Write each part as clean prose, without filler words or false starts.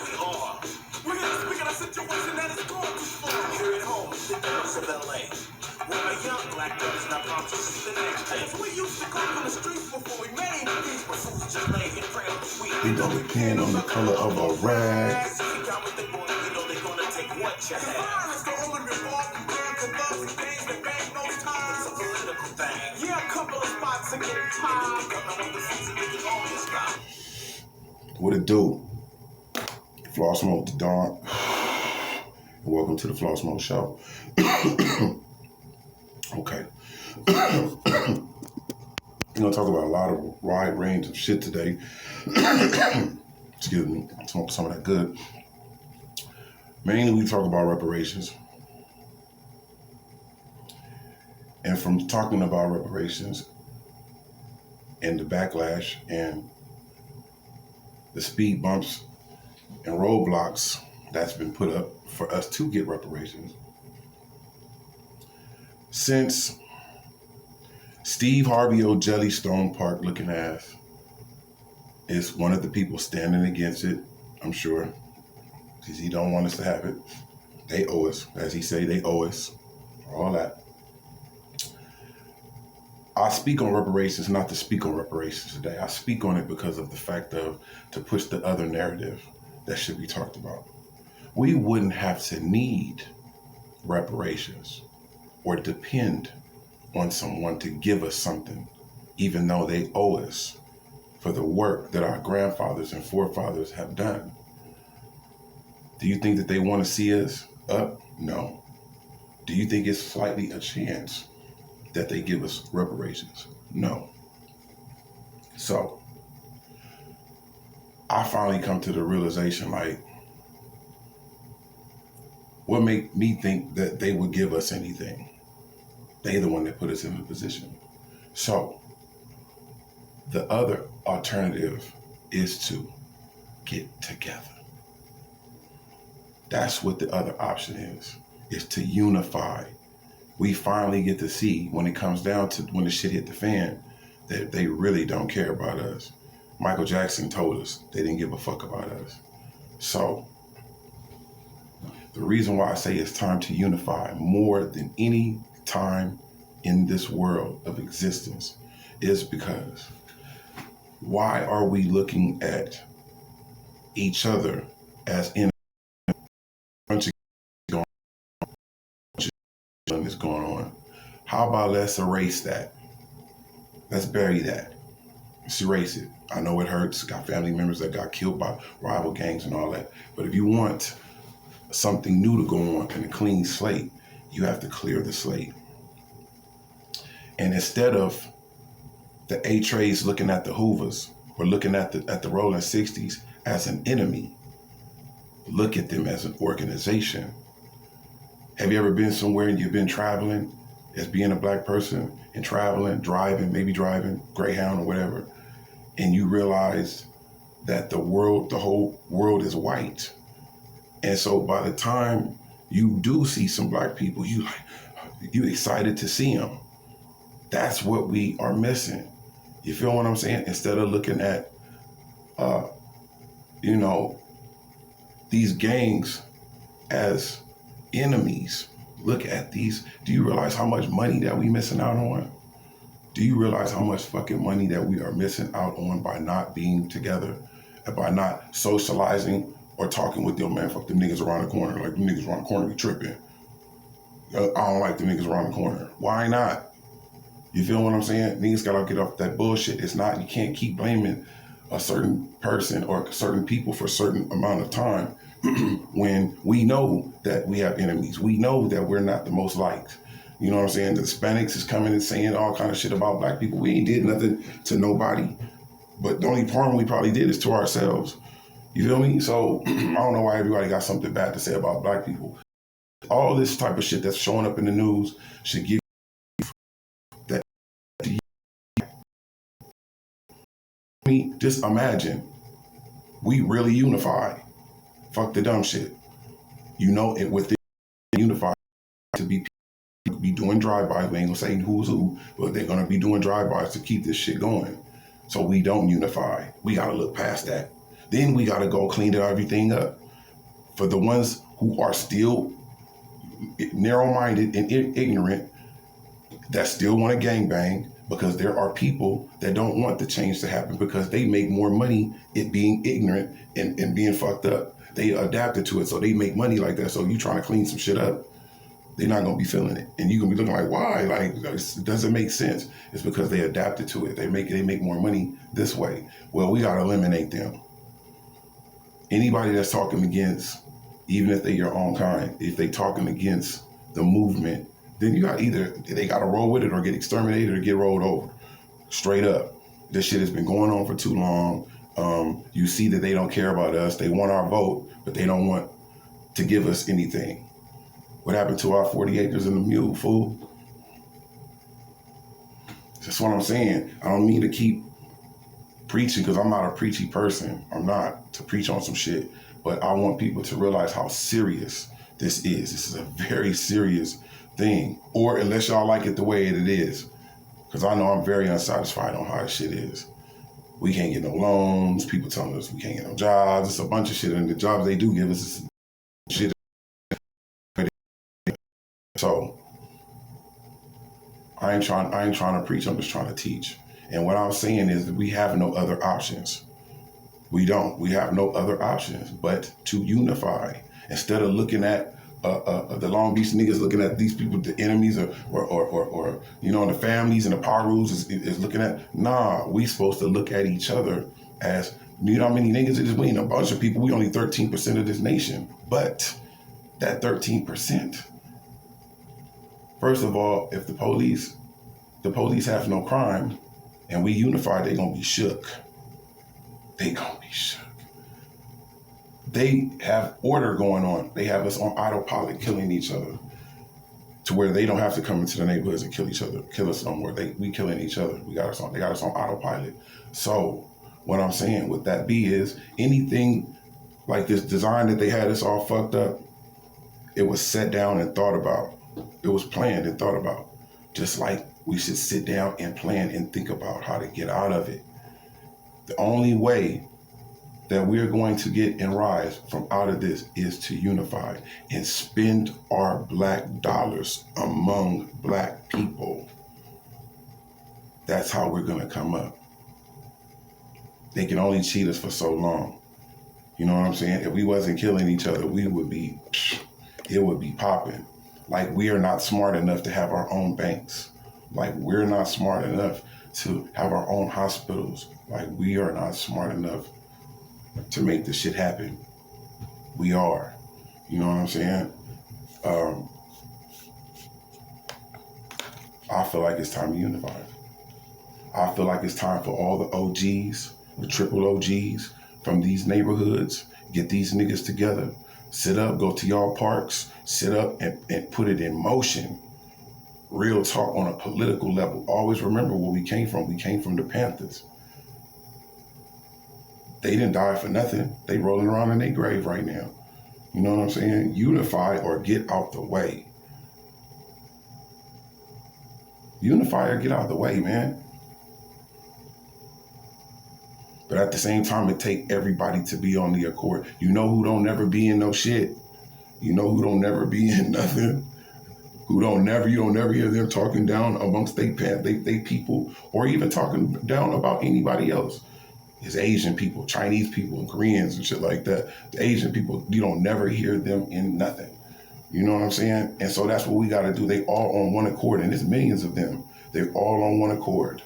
we are. We're here to speak of a situation that is going too far. Here at home, the girls of LA. Where a young black girl is not proud to see the next day. We used to come from the streets before we made these, but fools just lay here praying on the sweet. It don't depend on the color of a rag. You got what they want, you know they're gonna take what you have. Violence can only revolve from guns and love and gangs that bang those times. It's a political thing. Yeah, a couple of spots are getting tired. What it do? Flaw Smoke to Dawn. Welcome to the Flaw Smoke Show. Okay. We're going to talk about a lot of wide range of shit today. Excuse me. Smoke some of that good. Mainly we talk about reparations. And from talking about reparations and the backlash and the speed bumps and roadblocks that's been put up for us to get reparations, since Steve Harvey O. Jellystone Park looking ass is one of the people standing against it, I'm sure, because he don't want us to have it. They owe us, as he say, they owe us, all that. I speak on reparations not to speak on reparations today. I speak on it because of the fact of to push the other narrative that should be talked about. We wouldn't have to need reparations or depend on someone to give us something, even though they owe us for the work that our grandfathers and forefathers have done. Do you think that they want to see us up? No. Do you think it's slightly a chance that they give us reparations? No. So I finally come to the realization, like, what made me think that they would give us anything? They the one that put us in the position. So the other alternative is to get together. That's what the other option is to unify. We finally get to see, when it comes down to when the shit hit the fan, that they really don't care about us. Michael Jackson told us they didn't give a fuck about us. So the reason why I say it's time to unify more than any time in this world of existence is because why are we looking at each other as in a bunch of is going on? How about let's erase that? Let's bury that. Let's erase it. I know it hurts. Got family members that got killed by rival gangs and all that. But if you want something new to go on and a clean slate, you have to clear the slate. And instead of the A-Trays looking at the Hoovers or looking at the Rolling 60s as an enemy, look at them as an organization. Have you ever been somewhere and you've been traveling as being a black person and traveling, driving, Greyhound or whatever, and you realize that the whole world is white? And so by the time you do see some black people, you excited to see them. That's what we are missing. You feel what I'm saying? Instead of looking at, these gangs as enemies, look at these. Do you realize how much money that we missing out on? Do you realize how much fucking money that we are missing out on by not being together and by not socializing or talking with them? Man, fuck them niggas around the corner. Like, them niggas around the corner be tripping. I don't like the niggas around the corner. Why not? You feel what I'm saying? Niggas gotta get off that bullshit. It's not, you can't keep blaming a certain person or certain people for a certain amount of time when we know that we have enemies. We know that we're not the most liked. You know what I'm saying? The Hispanics is coming and saying all kind of shit about black people. We ain't did nothing to nobody. But the only harm we probably did is to ourselves. You feel me? So I don't know why everybody got something bad to say about black people. All this type of shit that's showing up in the news should give that. Just imagine we really unify. Fuck the dumb shit. You know, it within unify to be doing drive-bys. We ain't gonna say who's who, but they're gonna be doing drive-bys to keep this shit going. So we don't unify. We gotta look past that. Then we got to go clean everything up. For the ones who are still narrow-minded and ignorant, that still want to gangbang, because there are people that don't want the change to happen because they make more money it being ignorant and being fucked up. They adapted to it, so they make money like that. So you trying to clean some shit up, they're not gonna be feeling it, and you gonna be looking like, why? Like, it doesn't make sense. It's because they adapted to it. They make more money this way. Well, we gotta eliminate them. Anybody that's talking against, even if they're your own kind, if they talking against the movement, then you got either they got to roll with it or get exterminated or get rolled over. Straight up. This shit has been going on for too long. You see that they don't care about us. They want our vote, but they don't want to give us anything. What happened to our 40 acres and the mule, fool? That's what I'm saying. I don't mean to keep preaching because I'm not a preachy person. I'm not to preach on some shit, but I want people to realize how serious this is. This is a very serious thing. Or unless y'all like it the way it is, because I know I'm very unsatisfied on how this shit is. We can't get no loans. People telling us we can't get no jobs. It's a bunch of shit, and the jobs they do give us is shit. So I ain't trying to preach. I'm just trying to teach. And what I'm saying is that we have no other options. We don't. We have no other options but to unify. Instead of looking at the Long Beach niggas looking at these people, the enemies, or you know, the families and the Parus is looking at. Nah, we supposed to look at each other as, you know how many niggas it is? We ain't a bunch of people. We only 13% of this nation. But that 13%, first of all, if the police have no crime and we unify, they gonna be shook. They gonna be shook. They have order going on. They have us on autopilot killing each other to where they don't have to come into the neighborhoods and kill each other, kill us no more. We killing each other. They got us on autopilot. So what I'm saying with that is anything like this design that they had, it's all fucked up. It was set down and thought about. It was planned and thought about. Just like we should sit down and plan and think about how to get out of it. The only way that we're going to get and rise from out of this is to unify and spend our black dollars among black people. That's how we're going to come up. They can only cheat us for so long. You know what I'm saying? If we wasn't killing each other, it would be popping. Like, we are not smart enough to have our own banks. Like, we're not smart enough to have our own hospitals. Like, we are not smart enough to make this shit happen. We are. You know what I'm saying? I feel like it's time to unify. I feel like it's time for all the OGs, the triple OGs from these neighborhoods, get these niggas together, sit up, go to y'all parks, sit up and put it in motion. Real talk on a political level. Always remember where we came from. We came from the Panthers. They didn't die for nothing. They rolling around in their grave right now. You know what I'm saying? Unify or get out the way. Unify or get out the way, man. But at the same time, it take everybody to be on the accord. You know who don't never be in no shit? You know who don't never be in nothing? You don't never hear them talking down amongst they people, or even talking down about anybody else. It's Asian people, Chinese people, and Koreans and shit like that. The Asian people, you don't never hear them in nothing. You know what I'm saying? And so that's what we got to do. They all on one accord, and there's millions of them. They're all on one accord.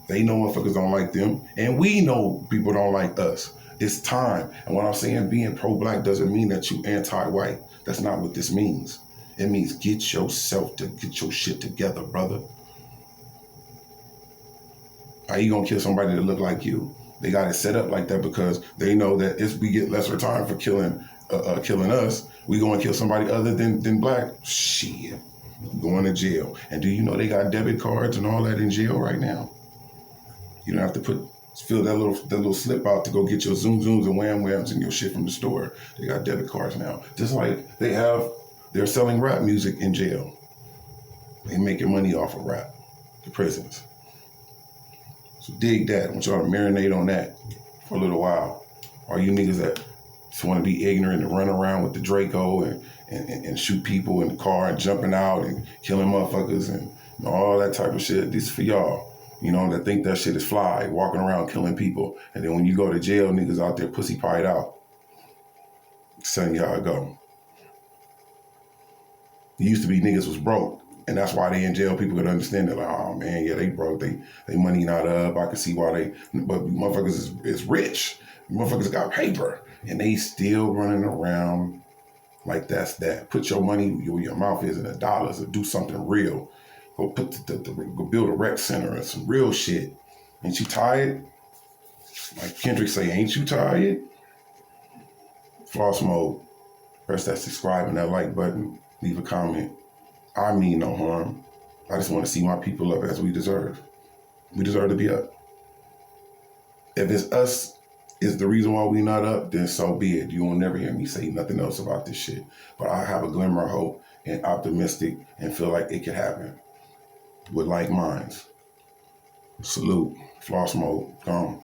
They know motherfuckers don't like them, and we know people don't like us. It's time. And what I'm saying, being pro-black doesn't mean that you anti-white. That's not what this means. It means get your shit together, brother. How you gonna kill somebody that look like you? They got it set up like that because they know that if we get lesser time for killing us, we go and kill somebody other than black. Shit, going to jail. And do you know they got debit cards and all that in jail right now? You don't have to fill that little slip out to go get your Zoom Zooms and Wham Whams and your shit from the store. They got debit cards now. Just like they're selling rap music in jail. They making money off of rap, the prisons. So dig that. I want y'all to marinate on that for a little while. All you niggas that just want to be ignorant and run around with the Draco and shoot people in the car and jumping out and killing motherfuckers and all that type of shit. This is for y'all. You know, that think that shit is fly, walking around killing people. And then when you go to jail, niggas out there pussy pied out. Just telling you how it go. It used to be niggas was broke. And that's why they in jail. People could understand it. Like, oh man, yeah, they broke. They money not up. I can see why they, but motherfuckers is rich. Motherfuckers got paper. And they still running around like that's that. Put your money where your mouth is in the dollars or do something real. Go go build a rec center or some real shit. Ain't you tired? Like Kendrick say, ain't you tired? Floss mode. Press that subscribe and that like button. Leave a comment. I mean no harm. I just want to see my people up as we deserve. We deserve to be up. If it's us is the reason why we not up, then so be it. You will never hear me say nothing else about this shit. But I have a glimmer of hope and optimistic and feel like it could happen with like minds. Salute. Floss mode. Gone.